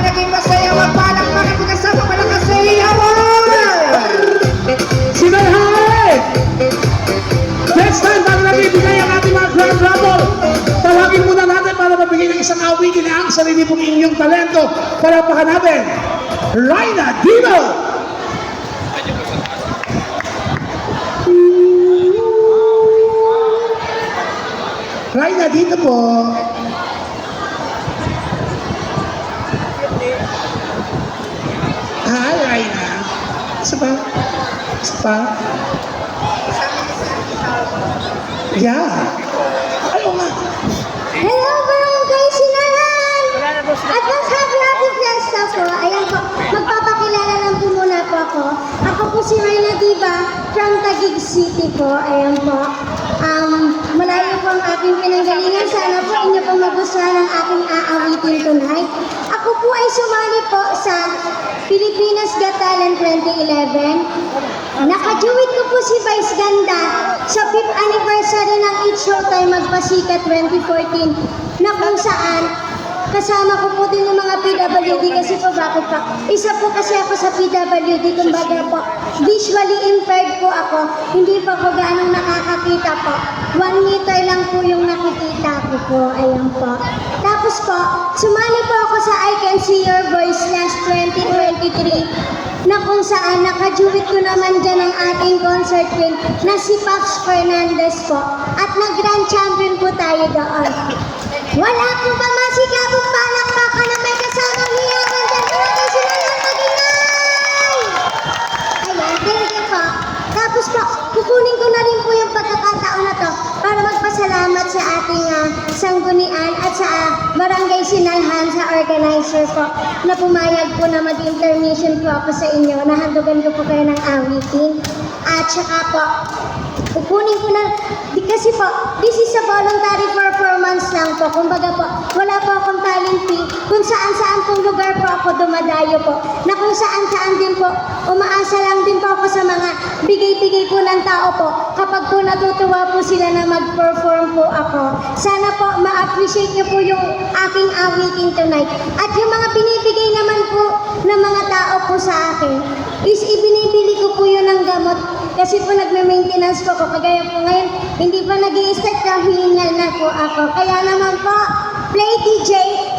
naging masaya, magpalakpakan po kasama malakas sa iyawan! Sinalhay! Next time, bago natin ibigay ang ating mga grand raffle, tawagin muna natin para mabigay ng isang awitin na ang sarili pong inyong talento. Palapakan natin, Raina Dino! Raina, dito po. Hi, Raina. Isa pa? Isa pa? Yeah. Ayaw nga. Hello, Barangay Sinahan! Advance happy fiesta po. Ayan po, magpapakilala lang po muna po ako. Ako po si Raina Diva from Taguig City po. Ayan po. Malayo po ang aking pinanggalingan. Sana po inyo po magustuhan ang aking aawitin tonight. Ako po ay sumali po sa Pilipinas Got Talent 2011. Nakajuwit ko po si Vice Ganda sa 5th anniversary ng It's Showtime Magpasikat 2014 na kung saan kasama ko po din yung mga PWD kasi po bakit pa? Isa po kasi ako sa PWD, kumbaga po, visually impaired po ako, hindi pa po gaanong nakakakita po. 1 meter lang po yung nakikita ko po, ayan po. Tapos po, sumali po ako sa I Can See Your Voice last 2023 na kung saan nakajuwit ko naman dyan ang ating concert queen na si Paps Fernandez po at nag-grand champion po tayo doon. Wala po ba masigabong palakpakan na may kasamang hiyawan dyan po kasi nalang magingay? Ayan, thank you po. Tapos po, kukunin ko na rin po yung pagkakataon na to para magpasalamat sa ating sanggunian at sa Barangay Sinalhan sa organizer po na pumayag po na mag-intermission po ako sa inyo. Nahandugan ko po kayo ng awitin. At saka po, kukunin ko na, kasi po, this is a voluntary performance lang po. Kumbaga po, wala po akong talent fee. Kung saan-saan pong lugar po ako dumadayo po. Na kung saan-saan din po, umaasa lang din po ako sa mga bigay-bigay po ng tao po. Kapag po natutuwa po sila na mag-perform po ako. Sana po, ma-appreciate niyo po yung aking awitin tonight. At yung mga binibigay naman po ng mga tao po sa akin, is ibinibili ko po yun ng gamot. Kasi po nagme-maintenance po ako. Kagaya po ngayon, hindi pa nag-i-start na hihingal na po ako. Kaya naman po, Play DJ,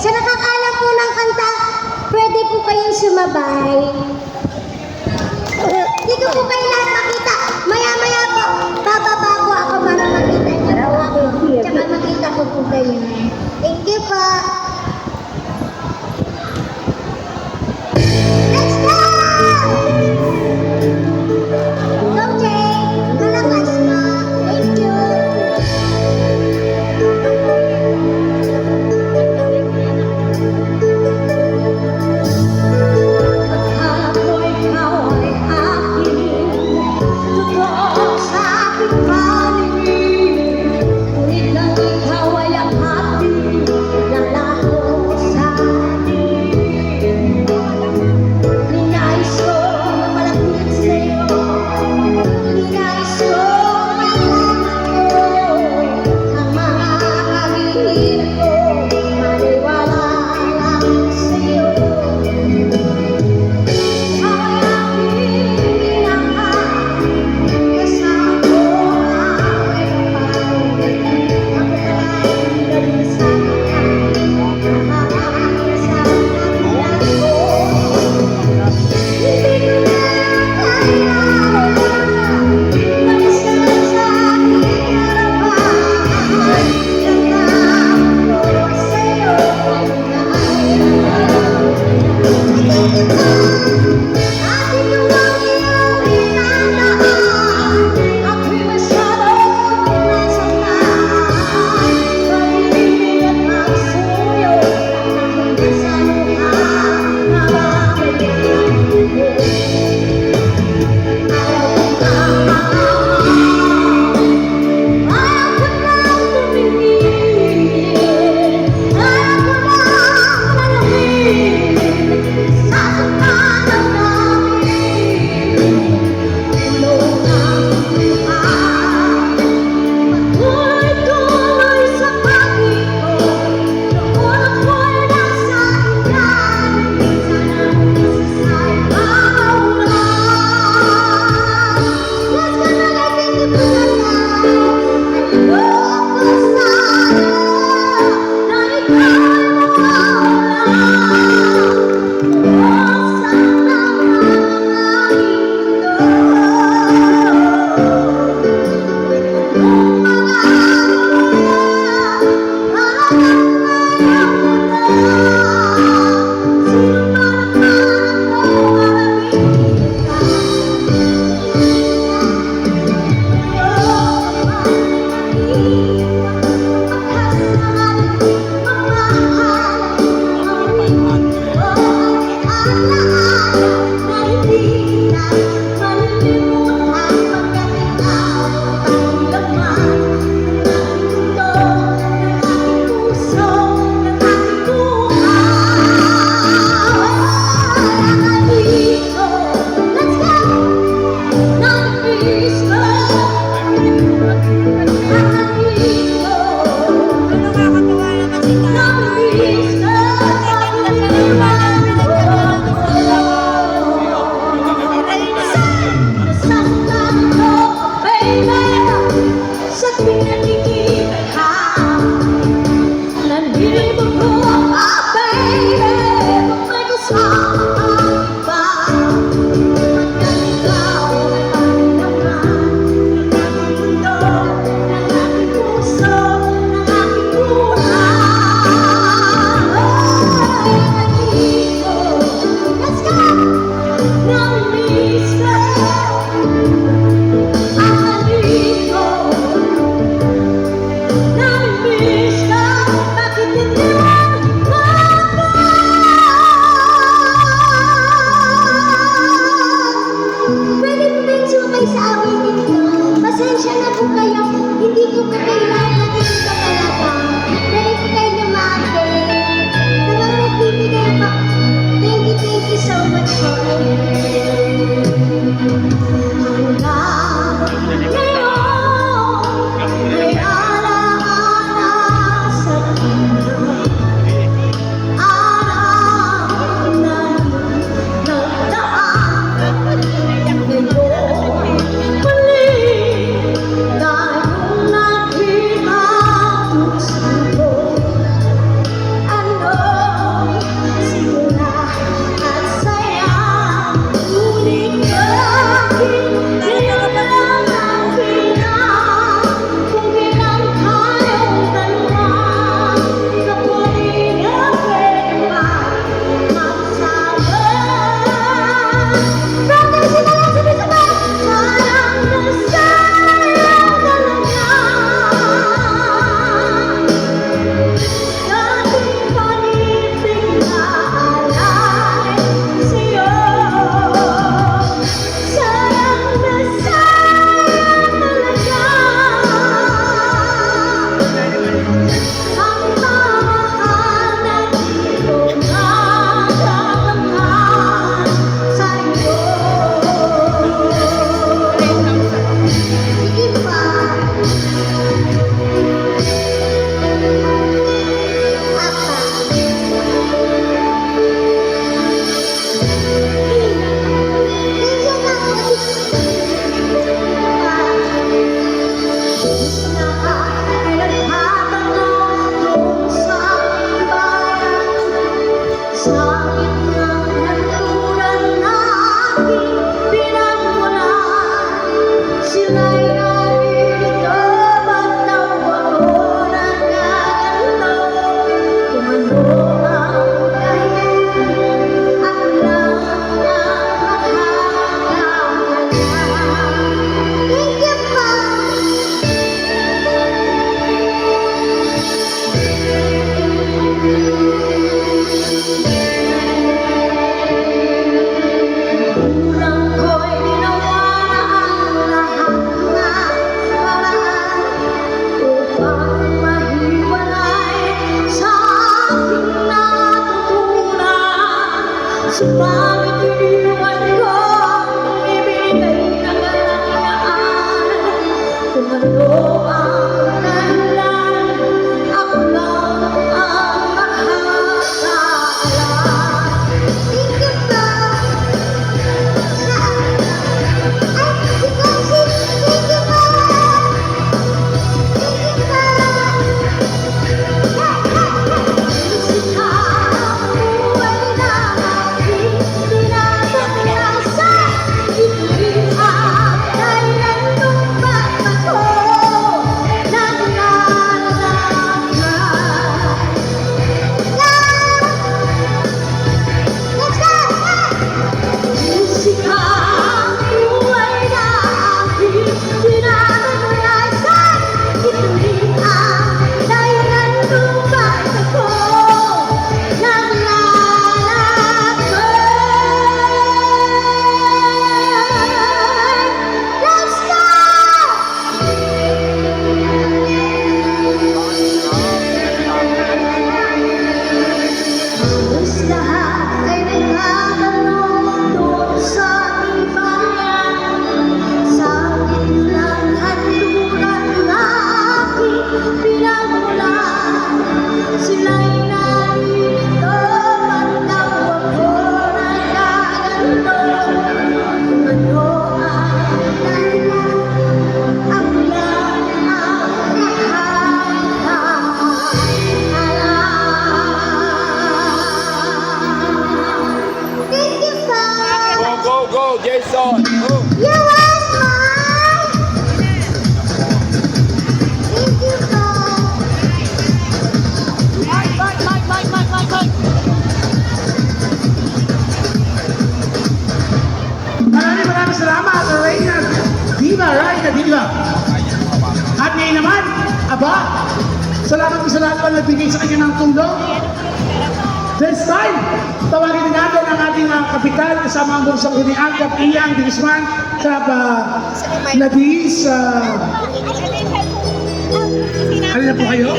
sa nakakaalam po ng kanta, pwede po kayong sumabay. Dito po kayo lahat makita. Maya-maya po, bababa po ako para makita niyo po ako. Tsaka makita ko po kayo. Thank you po. Let's go! Go, Jay! Malakas mo! Thank you! Pagkako'y ikaw ay akin, totoo sa aking paligid. Ngunit nang ikaw ay ang akin, ng lahat Subalit iniwan ko ang ibinigay na kalayaan. Kung ano ang dahilan, ako lang ang nakakaalam. Thank you po. Sila'y nalilito at daw ako nagaganto. Kung ano ang dahilan, ako lang ang nakakaalam. Thank you, Father. Go, go, Jason. Go. You're welcome. Thank you, Father. Maraming salamat, Reyna Diva. At ngayon naman, aba, salamat po sa lahat pa nagbigay sa kanya ng tulong. This time, tawagin natin ang ating kapital kasama ang bunsang hunian, Kap Ian Digisman, Kap Nadis, ano na po kayo?